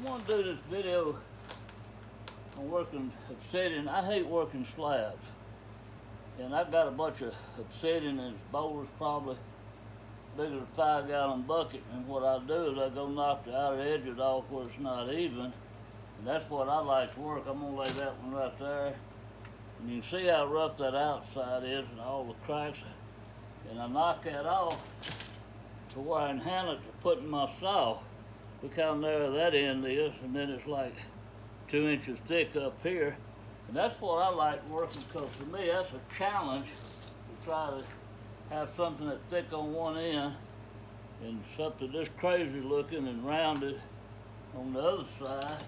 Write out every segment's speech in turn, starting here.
I want to do this video on working obsidian. I hate working slabs. And I've got a bunch of obsidian and boulders probably bigger than a 5-gallon bucket. And what I do is I go knock the outer edges off where it's not even. And that's what I like to work. I'm going to lay that one right there. And you can see how rough that outside is and all the cracks. And I knock that off to where I can handle it to put in my saw. Look how narrow that end is, and then it's like 2 inches thick up here. And that's what I like working, because to me that's a challenge to try to have something that's thick on one end and something this crazy looking and rounded on the other side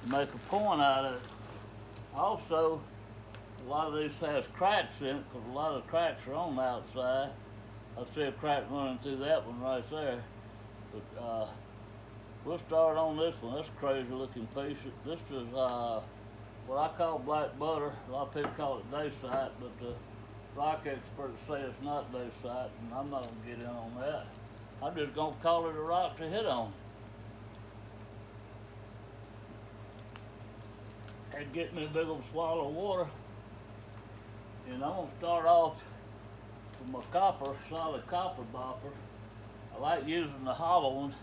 to make a point out of it. Also, a lot of these has cracks in it, because a lot of the cracks are on the outside. I see a crack running through that one right there. But we'll start on this one. That's a crazy looking piece. This is what I call black butter. A lot of people call it dacite, but the rock experts say it's not dacite, and I'm not going to get in on that. I'm just going to call it a rock to hit on. And get me a big old swallow of water. And I'm going to start off with my copper, solid copper bopper. I like using the hollow one,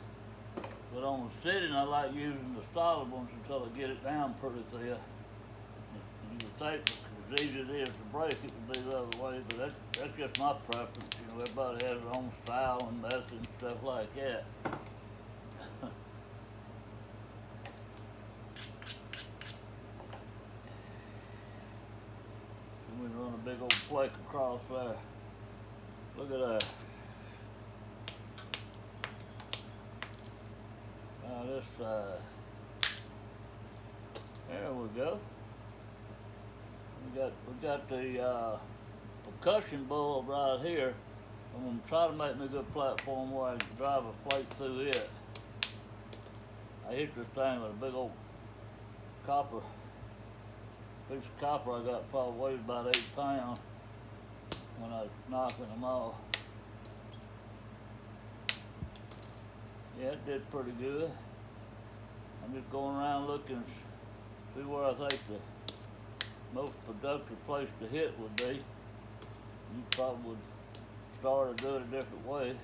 but on the sitting I like using the solid ones until I get it down pretty thin. And you would think as easy as it is to break, it would be the other way, but that's just my preference. You know, everybody has their own style and method and stuff like that. We run a big old flake across there. Look at that. Now this side. There we go. We got the percussion bulb right here. I'm gonna try to make me a good platform where I can drive a flake through it. I hit this thing with a big old copper piece of copper I got, probably weighs about 8 pounds when I was knocking them off. Yeah, it did pretty good. I'm just going around looking, see where I think the most productive place to hit would be. You probably would start to do it a different way.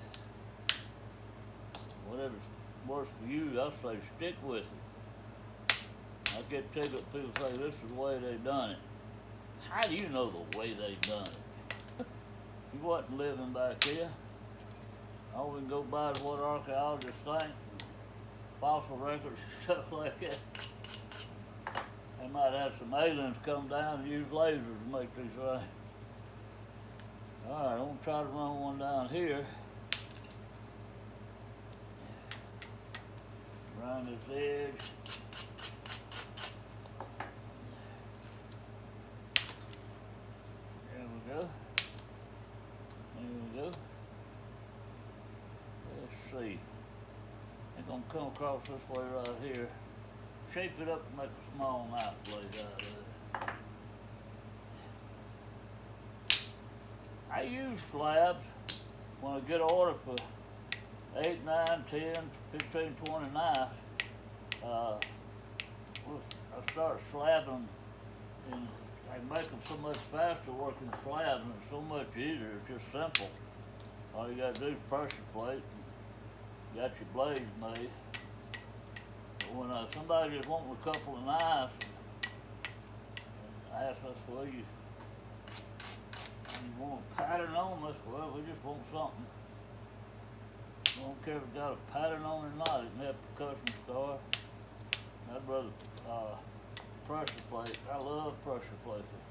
Whatever's works for you, I say stick with it. I get ticked up, people say this is the way they done it. How do you know the way they done it? You wasn't living back here. All we can go by is what archaeologists think, fossil records and stuff like that. They might have some aliens come down and use lasers to make these things. Alright, I'm gonna try to run one down here. Around this edge. There we go. Let's see. I'm gonna come across this way right here. Shape it up to make a small knife blade out of it. I use slabs when I get an order for 8, 9, 10, 15, 20 knives. I start slabbing and I make them so much faster working slabs, and it's so much easier. It's just simple. All you gotta do is pressure plate, and you got your blades made. But when somebody just wants a couple of knives, and I ask us, well, you want a pattern on this? Well, we just want something. I don't care if it's got a pattern on it or not. It can have percussion star. I'd rather pressure plate. I love pressure plating.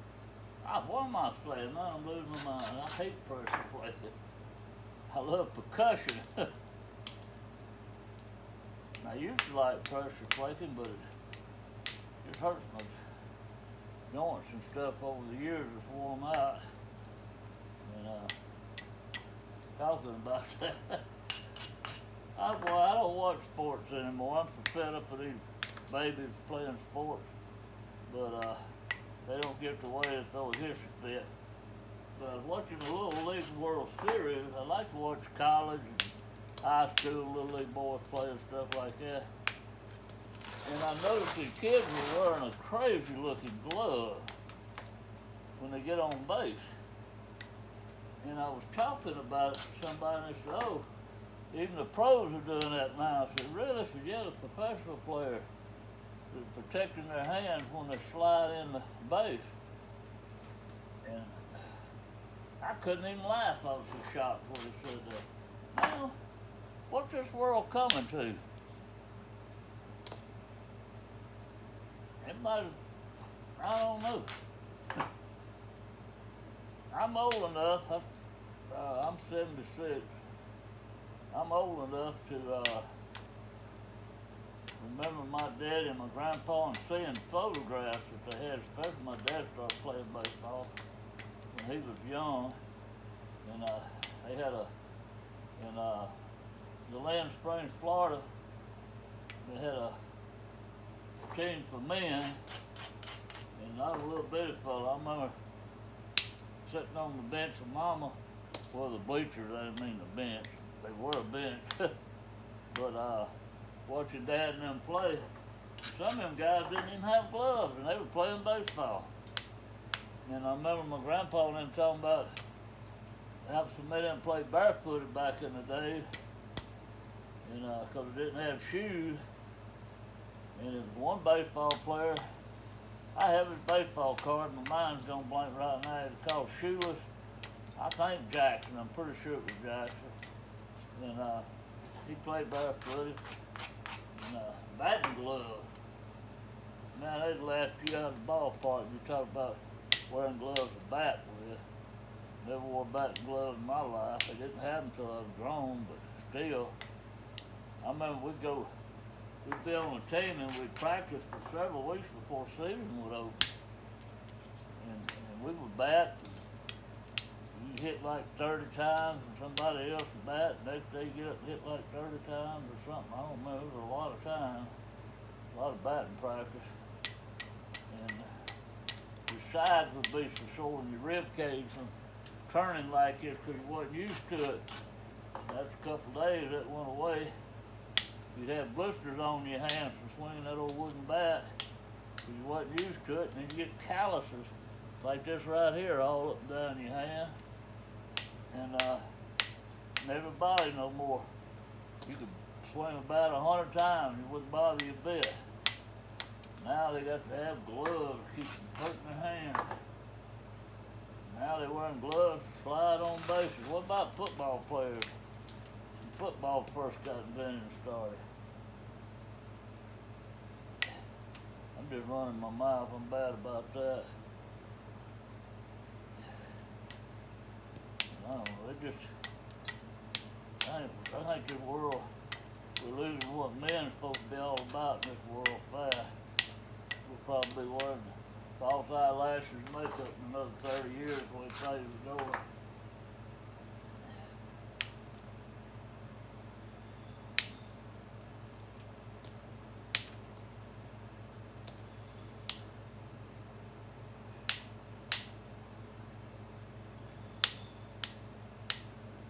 What am I saying? Now I'm losing my mind. I hate pressure plating. I love percussion. I used to like pressure plating, but it just hurts my joints and stuff over the years. It's worn out. And talking about that. I don't watch sports anymore. I'm so fed up with these babies playing sports. But they don't get the way that those history fit. But I was watching the Little League World Series. I like to watch college and high school, Little League boys play and stuff like that. And I noticed the kids were wearing a crazy looking glove when they get on base. And I was talking about it to somebody and they said, oh, even the pros are doing that now. I said, really? I said, yeah, the professional players are protecting their hands when they slide in the base. And I couldn't even laugh. I was so shocked when he said that. Now, what's this world coming to? Everybody, I don't know. I'm old enough, I'm 76. I'm old enough to remember my dad and my grandpa and seeing photographs that they had, especially my dad started playing baseball when he was young. And they had in DeLand Springs, Florida, they had a team for men, and I was a little bitty fella. I remember sitting on the bench with Mama, well, the bleachers, I didn't mean the bench. They were a bench. But watching Dad and them play, some of them guys didn't even have gloves, and they were playing baseball. And I remember my grandpa and them talking about how some of them played barefooted back in the day, and because they didn't have shoes. And there was one baseball player, I have his baseball card, my mind's gonna blank right now, it's called Shoeless. I think Jackson, I'm pretty sure it was Jackson. And he played barefooted. And batting gloves. Man, they'd laugh you out of the ballpark if you talk about wearing gloves to bat with. Never wore batting gloves in my life. I didn't have them until I was grown, but still. I remember we'd be on a team and we'd practice for several weeks before season would open. And we would bat. You hit like 30 times and somebody else would bat. Next day you get up and hit like 30 times or something. I don't remember. It was a lot of time. A lot of batting practice. And your sides would be so sore and your rib cage from turning like this because you wasn't used to it. After a couple of days that went away. You'd have blisters on your hands from swinging that old wooden bat because you wasn't used to it, and then you get calluses like this right here all up and down your hand, and never bother no more. You could swing a bat 100 times, it wouldn't bother you a bit. Now they got to have gloves to keep from hurting their hands. Now they're wearing gloves to slide on bases. What about football players? Football first got invented and started. I'm just running my mouth. I'm bad about that. I don't know. It just, I think this world, we're losing what men's supposed to be all about in this world fast. We'll probably be wearing false eyelashes and makeup in another 30 years when we close the door.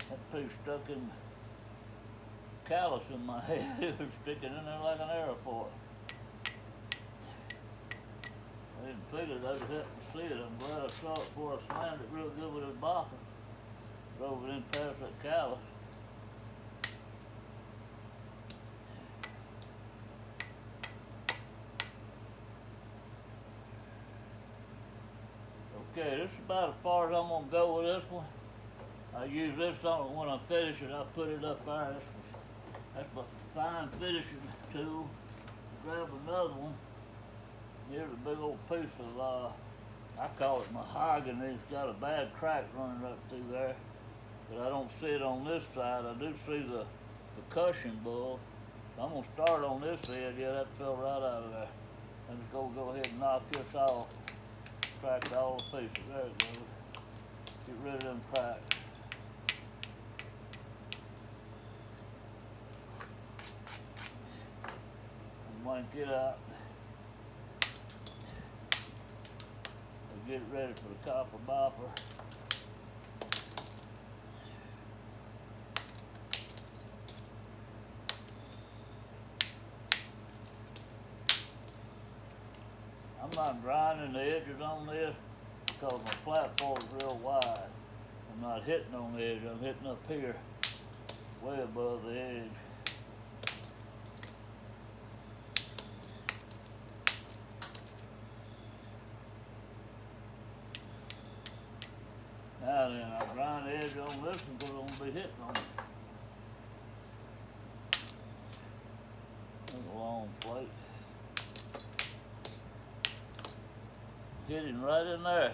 That piece stuck in callus in my head. It was sticking in there like an airport. I didn't figure it. I just happened to see it. I'm glad I saw it before I slammed it real good with a bopper. Drove it in past that callus. Okay, this is about as far as I'm going to go with this one. I use this on when I finish it. I put it up there. That's my fine finishing tool. Grab another one. Here's a big old piece of, I call it mahogany. It's got a bad crack running up through there. But I don't see it on this side. I do see the percussion bull. I'm going to start on this edge. Yeah, that fell right out of there. I'm just going to go ahead and knock this off. Crack all the pieces. There it goes. Get rid of them cracks. And wank it out. And get it ready for the copper bopper. I'm grinding the edges on this because my platform is real wide. I'm not hitting on the edge, I'm hitting up here, way above the edge. Now then, I grind the edge on this one because I'm going to be hitting on it. That's a long plate. Hitting right in there.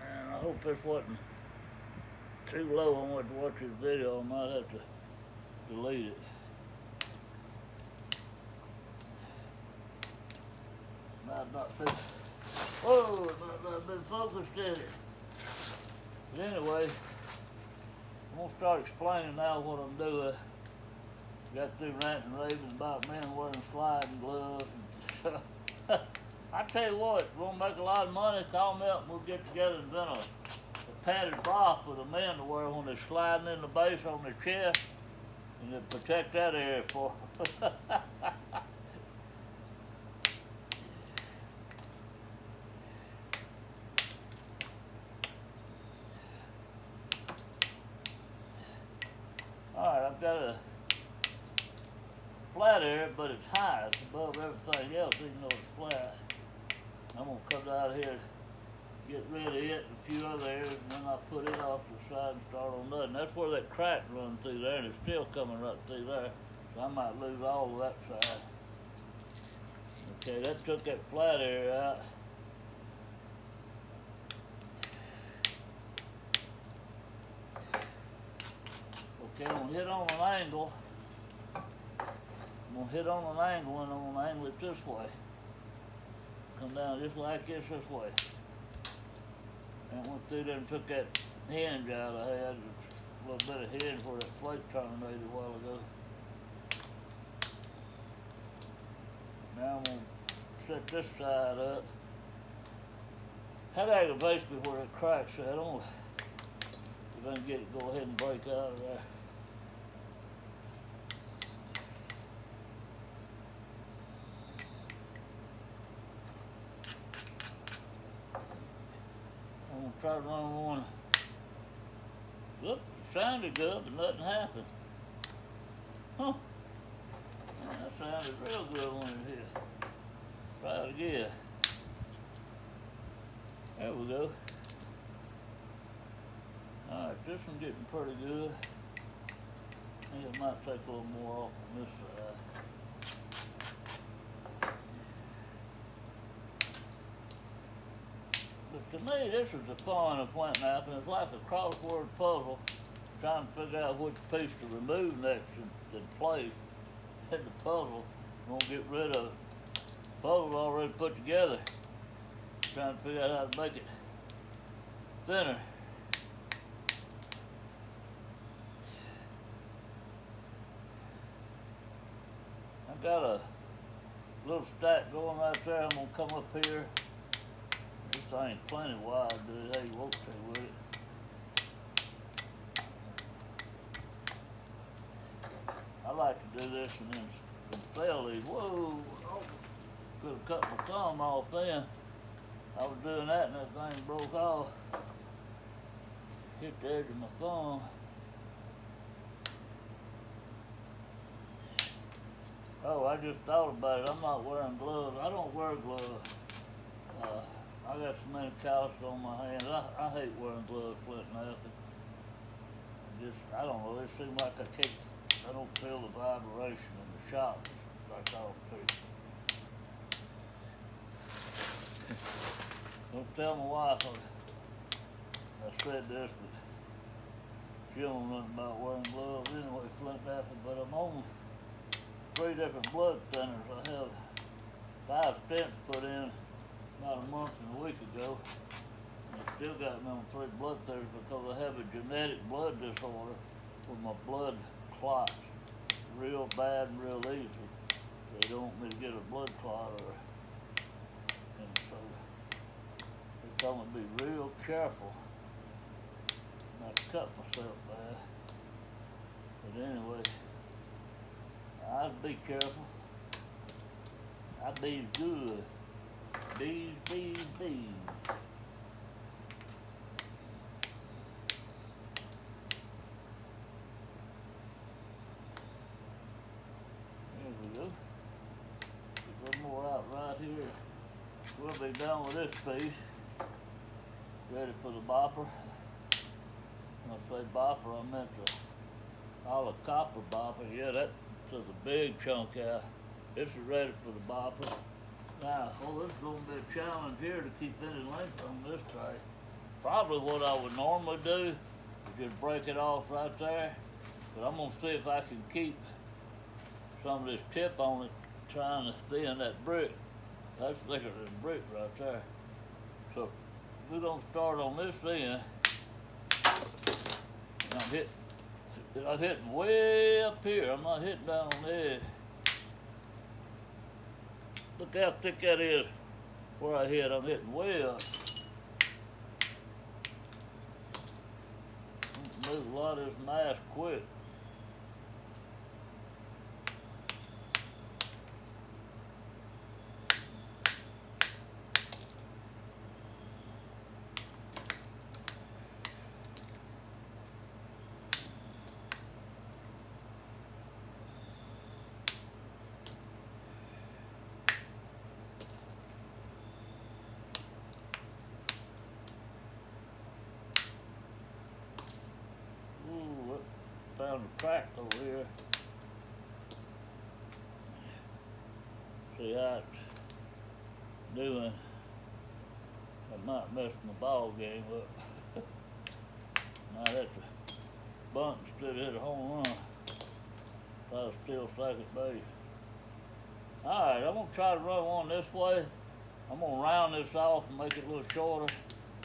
And I hope this wasn't too low. I want to watch this video. I might have to delete it. Might not been, whoa, it might not been focused in it. But anyway, I'm going to start explaining now what I'm doing. Got through ranting and raving about men wearing sliding gloves. I tell you what, we're going to make a lot of money. Call me up and we'll get together and invent a padded bra for the men to wear when they're sliding in the base on their chest, and to protect that area for them. Alright, I've got a flat area, but it's high. It's above everything else, even though it's flat. I'm going to come out here, get rid of it and a few other areas, and then I'll put it off to the side and start on that. And that's where that crack runs through there, and it's still coming right through there. So I might lose all of that side. Okay, that took that flat area out. Okay, I'm going to hit on an angle. I'm going to hit on an angle, and I'm going to angle it this way. Come down just like this way. And went through there and took that hinge out I had. A little bit of hinge where that plate terminated a while ago. Now I'm going to set this side up. Had aggravation where it cracks at. I don't, if I can get it, go ahead and break out of there. I'm going to try to run one. Look, it sounded good, but nothing happened. Huh. That sounded real good when it hit. Try it again. There we go. Alright, this one's getting pretty good. I think it might take a little more off on this side. But to me, this is the fun of pointing out, and it's like a crossword puzzle, trying to figure out which piece to remove next and place in the puzzle. I'm going to get rid of it. The puzzle's already put together. Trying to figure out how to make it thinner. I've got a little stack going right there. I'm going to come up here. This thing's plenty wide, dude. How you rotate with it. I like to do this and then spell these. Whoa! Oh, could have cut my thumb off then. I was doing that and that thing broke off. Hit the edge of my thumb. Oh, I just thought about it. I'm not wearing gloves. I don't wear gloves. I got so many calluses on my hands. I hate wearing gloves, Flint and Elton. I don't know, it seems like I don't feel the vibration in the shop like I ought to. Don't tell my wife I said this, but she don't know nothing about wearing gloves anyway, Flint and Elton, but I'm on 3 different blood thinners. I have 5 stents put in about a month and a week ago. And they still got me on 3 blood thinners because I have a genetic blood disorder where my blood clots real bad and real easy. They don't want me to get a blood clot, and so they told me to be real careful not to cut myself bad. But anyway, I'd be careful. That bee's good. Bees, bees, bees. There we go. Get one more out right here. We'll be done with this piece. Ready for the bopper. When I say bopper, I meant the all the copper bopper. Yeah, that took a big chunk out. This is ready for the bopper. Now, this is going to be a challenge here to keep any length on this tray. Probably what I would normally do is just break it off right there. But I'm going to see if I can keep some of this tip on it, trying to thin that brick. That's thicker than brick right there. So we're going to start on this end. And I'm hitting way up here. I'm not hitting down on the edge. Look how thick that is where I hit. I'm hitting way up. Move a lot of this mass quick. Found a crack over here. See how it's doing. That might mess my ball game up. Now that's a bunt instead of hit a home run. Try to steal second base. Alright, I'm gonna try to run one this way. I'm gonna round this off and make it a little shorter.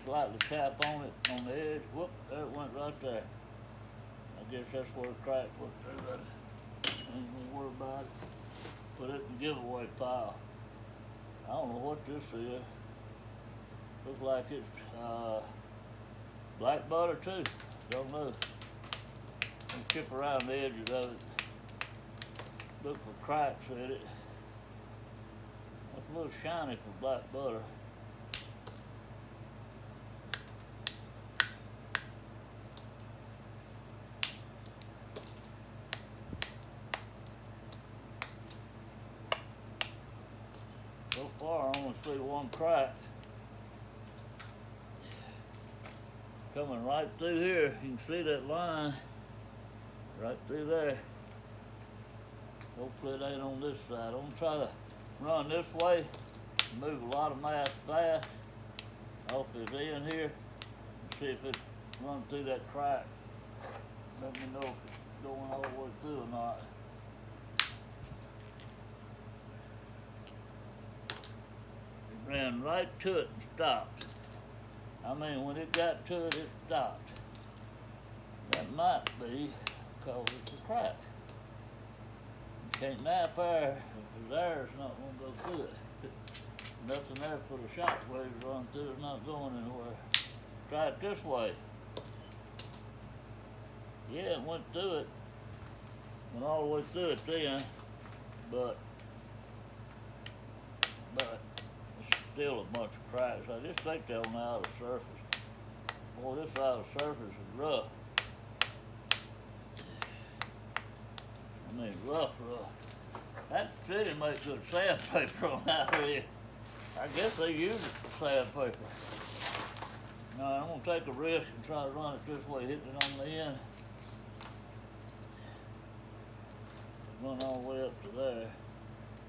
Slightly tap on it on the edge. Whoop, there it went right there. I guess that's where the crack was. Ain't gonna worry about it. Put it in the giveaway pile. I don't know what this is. Looks like it's black butter too. Don't know. I'm chip around the edges of it. Look for cracks in it. That's a little shiny for black butter. So far, I only see one crack. Coming right through here. You can see that line right through there. Hopefully it ain't on this side. I'm gonna try to run this way, move a lot of mass fast off this end here, and see if it runs through that crack. Let me know if it's going all the way through or not. Ran right to it and stopped. I mean, when it got to it, it stopped. That might be because it's a crack. You can't nap air. If there's air, it's not going to go through it. Nothing there for the shock waves to run through. It's not going anywhere. Try it this way. Yeah, it went through it. Went all the way through it then, but still a bunch of cracks. I just think they're on the outer surface. Boy, this outer surface is rough. I mean, rough. That city makes good sandpaper on out here. I guess they use it for sandpaper. Now, I'm gonna take a risk and try to run it this way, hitting it on the end. Run all the way up to there.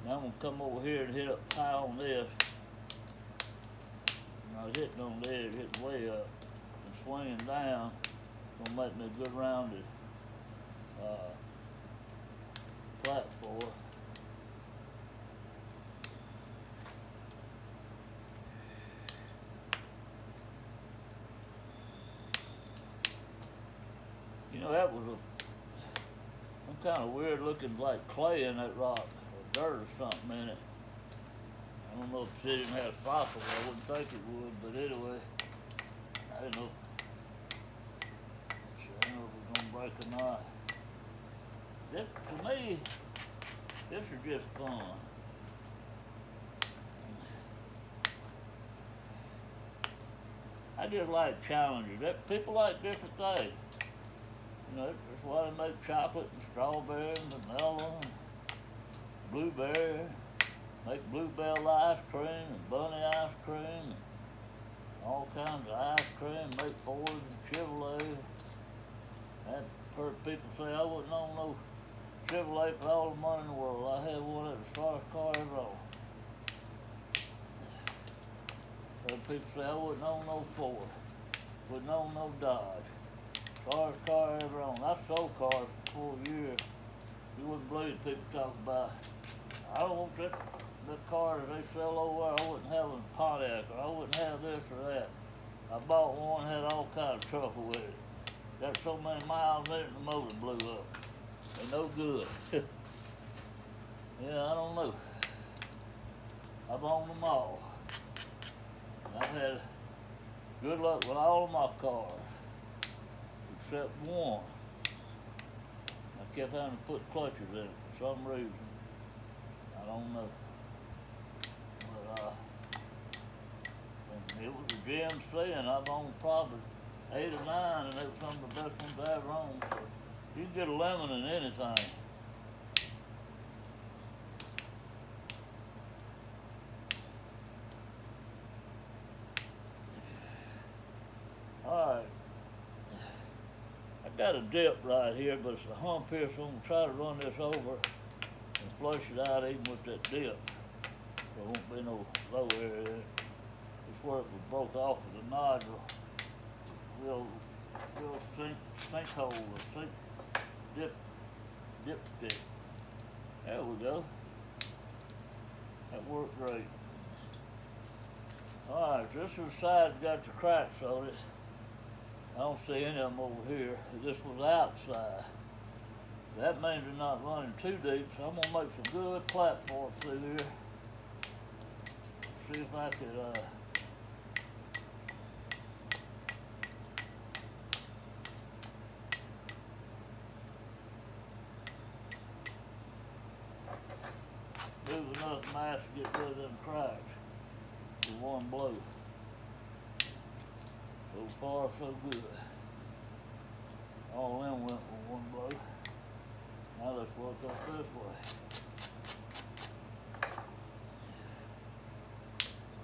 Now I'm gonna come over here and hit up high on this. I was hitting on the edge, hitting way up, and swinging down. It's gonna make me a good rounded platform. You know, that was some kind of weird looking like clay in that rock, or dirt or something in it. I don't know if the city has fossils. I wouldn't think it would, but anyway, I didn't know. I don't know if it was gonna break or not. This, to me, This is just fun. I just like challenges. People like different things. You know, that's why they make chocolate and strawberry and vanilla and blueberry. Make bluebell ice cream and bunny ice cream and all kinds of ice cream. Make Fords and Chevrolet. I've heard people say I wouldn't own no Chevrolet for all the money in the world. I had one that was the smartest car ever owned. Heard people say I wouldn't own no Ford. Wouldn't own no Dodge. Smartest car ever owned. I sold cars for 4 years. You wouldn't believe people talk about, I don't want that car that they sell over there. I wouldn't have a Pontiac, or I wouldn't have this or that. I bought one, had all kinds of trouble with it. Got so many miles in it, the motor blew up. They're no good. Yeah, I don't know. I've owned them all. And I've had good luck with all of my cars, except one. I kept having to put clutches in it for some reason. I don't know. But and it was a GMC, and I've owned probably 8 or 9, and they were some of the best ones I ever owned. So you can get a lemon in anything. Alright. I got a dip right here, but it's a hump here, so I'm going to try to run this over and flush it out even with that dip. There won't be no low area in it. This where it was broke off with the nodule. Real sinkhole or dipstick. There we go. That worked great. Alright, this is the side that got the cracks on it. I don't see any of them over here. This was outside. That means they're not running too deep, so I'm gonna make some good platforms through here. See if I could move enough mass to get rid of them cracks with one blow. So far, so good. All them went with one blow. Now let's work up this way.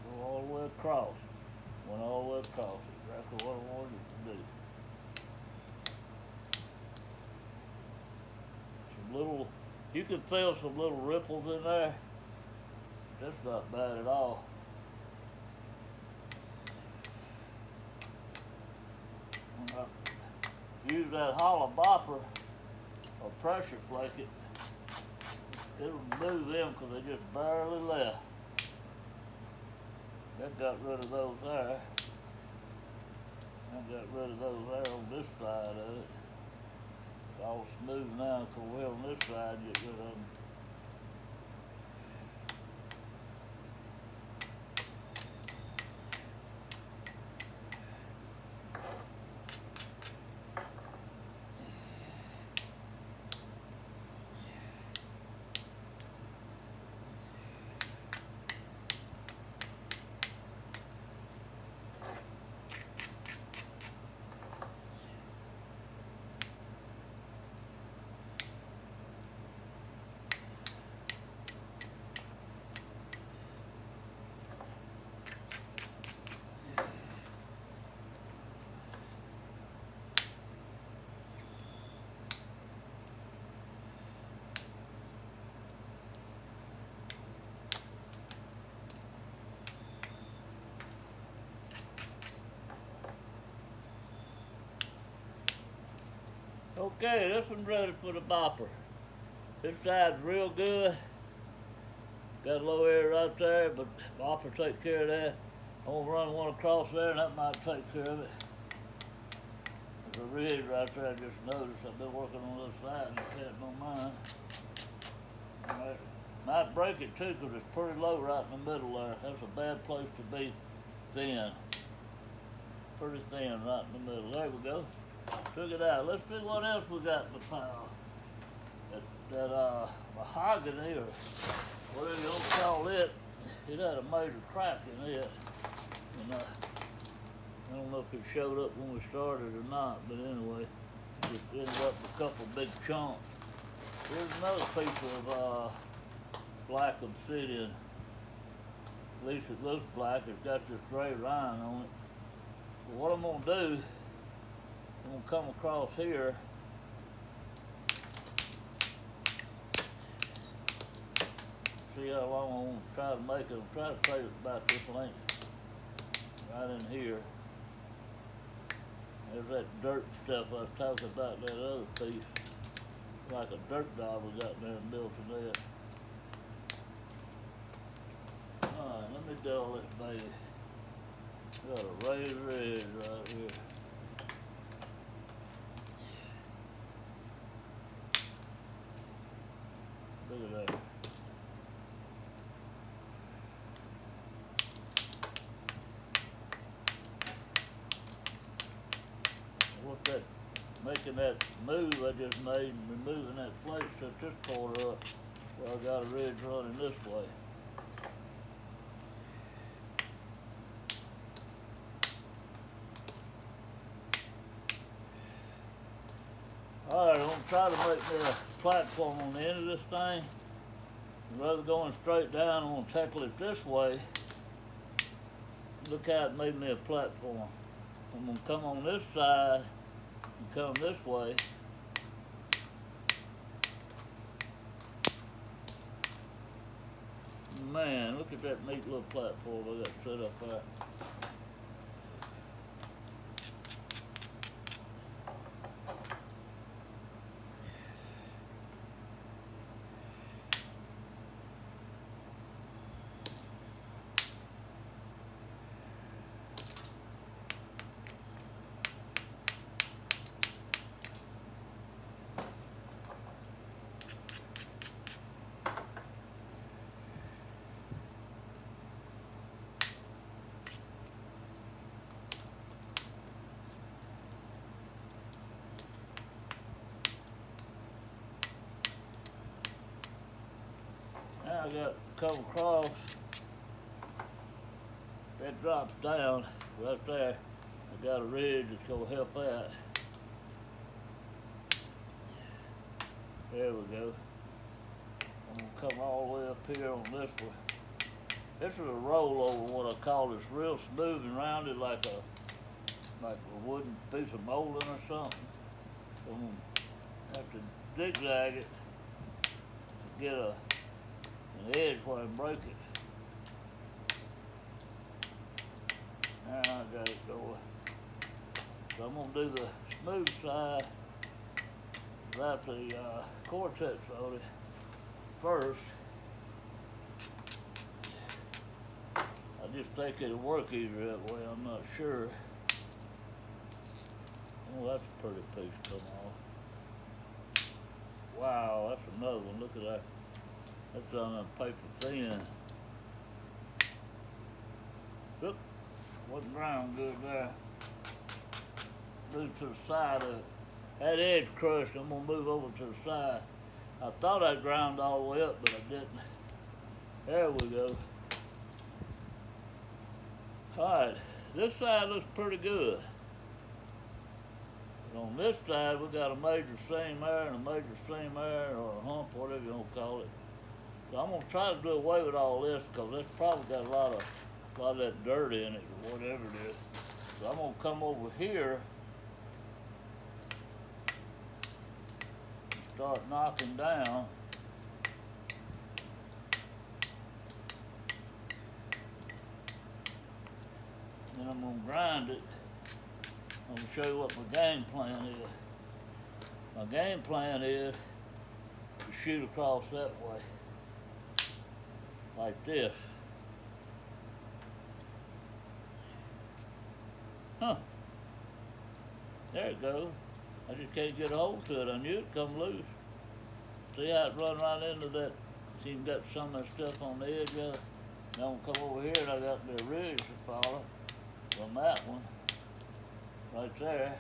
Go all the way across. Went all the way across. Exactly what I wanted it to do. Some little, you can feel some little ripples in there. That's not bad at all. When I use that hollow bopper or pressure flake it, it'll move them because they just barely left. That got rid of those there. I got rid of those there on this side of it. It's all smooth now, because we're on this side get rid of them. Okay, this one's ready for the bopper. This side's real good. Got a low area right there, but the bopper take care of that. I'm gonna run one across there and that might take care of it. There's a ridge right there I just noticed. I've been working on this side and it's hitting on mine. Alright. Might break it too because it's pretty low right in the middle there. That's a bad place to be thin. Pretty thin right in the middle. There we go. Took it out. Let's see what else we got in the pile. that mahogany or whatever you want to call it, it had a major crack in it. And I don't know if it showed up when we started or not, but anyway, it ended up with a couple big chunks. Here's another piece of black obsidian. At least it looks black. It's got this gray line on it. But what I'm gonna do, I'm gonna come across here. See how long I'm gonna try to make it. Try to play it about this length, right in here. There's that dirt stuff I was talking about, that other piece. Like a dirt dog we got there and built to that. Alright, let me dull this baby. Got a razor edge right here. Look at that. What's that? Making that move I just made and removing that plate, set this part up where I got a ridge running this way. Alright, I'm going to try to make me a platform on the end of this thing. Rather than going straight down, I'm going to tackle it this way. Look how it made me a platform. I'm going to come on this side and come this way. Man, look at that neat little platform I got set up there. Now I got come across, that drops down right there. I got a ridge that's gonna help that. There we go. I'm gonna come all the way up here on this one. This is a rollover, what I call. It's real smooth and rounded like a wooden piece of molding or something. So I'm gonna have to zigzag it to get an edge where I break it. Now I got it going. So I'm gonna do the smooth side without the cortex on it first. I just think it'll work easier that way, I'm not sure. Oh, that's a pretty piece come off. Wow, that's another one, look at that. That's on a paper thin. Oop, wasn't ground good there. Move to the side of it. That edge crushed, I'm gonna move over to the side. I thought I ground all the way up, but I didn't. There we go. Alright, this side looks pretty good. And on this side, we got a major seam there and a major seam there, or a hump, whatever you want to call it. So I'm gonna try to do away with all this because it's probably got a lot of that dirt in it or whatever it is. So I'm gonna come over here and start knocking down. Then I'm gonna grind it. I'm gonna show you what my game plan is. My game plan is to shoot across that way. Like this. Huh. There it goes. I just can't get a hold to it. I knew it'd come loose. See how it run right into that? See, you got some of that stuff on the edge of it. Now I'm gonna come over here and I got the ridge to follow from that one. Right there.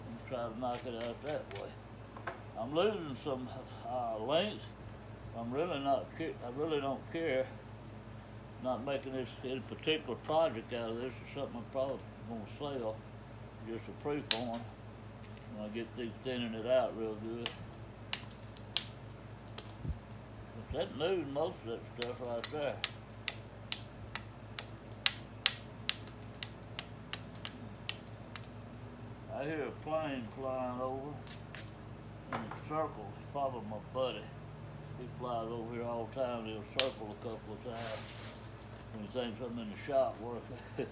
I'm trying to knock it out that way. I'm losing some length. I really don't care. Not making this any particular project out of this. Is something I'm probably gonna sell. Just a pre-form. When I get these thinning it out real good. But that news most of that stuff right there. I hear a plane flying over in a circle. It's probably my buddy. He flies over here all the time. He'll circle a couple of times when he thinks I'm in the shop working.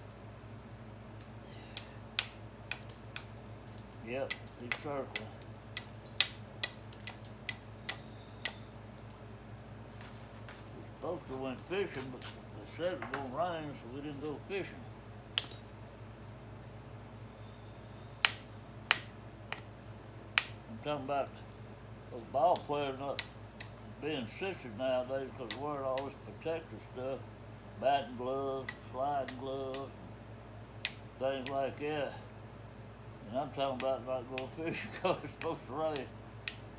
Yep, he's circling. We're supposed to went fishing, but they said it was gonna rain, so we didn't go fishing. I'm talking about those ball players not being sisters nowadays because they're wearing all this protective stuff, batting gloves, sliding gloves, things like that. And I'm talking about not going fishing because it's supposed to rain.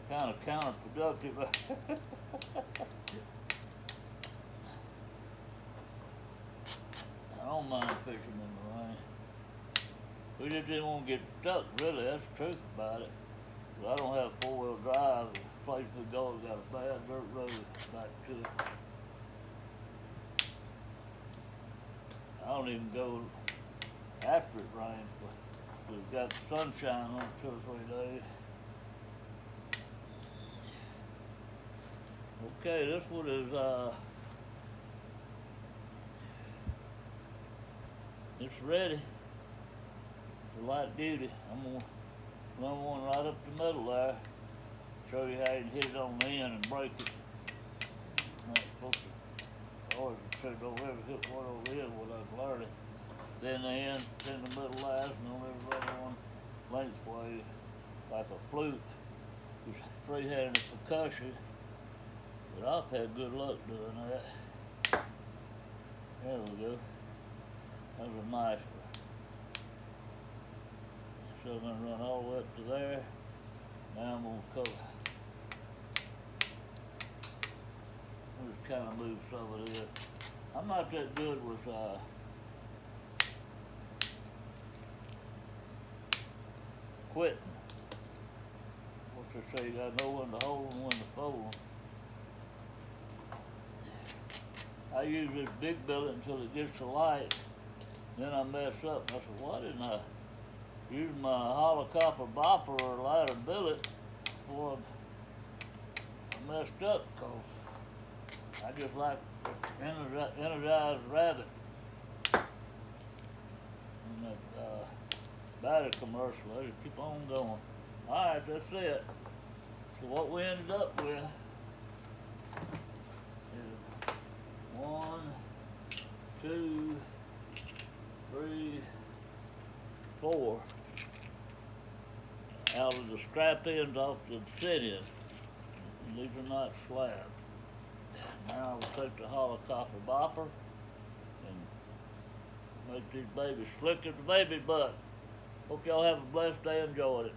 Kind of counterproductive. I don't mind fishing in the rain. We just didn't want to get stuck, really. That's the truth about it. But I don't have four-wheel drive. The place we go has got a bad dirt road back to it. I don't even go after it rains, but we've got sunshine on 2 or 3 days. Okay, this one is it's ready. It's a light duty. I'm gonna run one right up the middle there. Show you how you can hit it on the end and break it. Not supposed to. I always said don't ever hit one over the end without learning. Then the end, then the middle last, and on every other one lengthways, like a flute. It's three-handed percussion, but I've had good luck doing that. There we go. That was a nice one. So I'm gonna run all the way up to there. Now I'm gonna cover. I'll just kind of move some of this. I'm not that good with quitting. What they say, you gotta know when to hold and when to fold. I use this big billet until it gets to light. Then I mess up. I said, why didn't I use my hollow copper bopper or lighter billet before I messed up? Cause I just like energized rabbit. And that battery commercial, I just keep on going. Alright, that's it. So what we ended up with is 1, 2, 3, 4 out of the strap ends off the sit-ins. These are not slabs. Now I'll take the hollow copper bopper and make these babies slick as a baby butt. Hope y'all have a blessed day. Enjoyed it.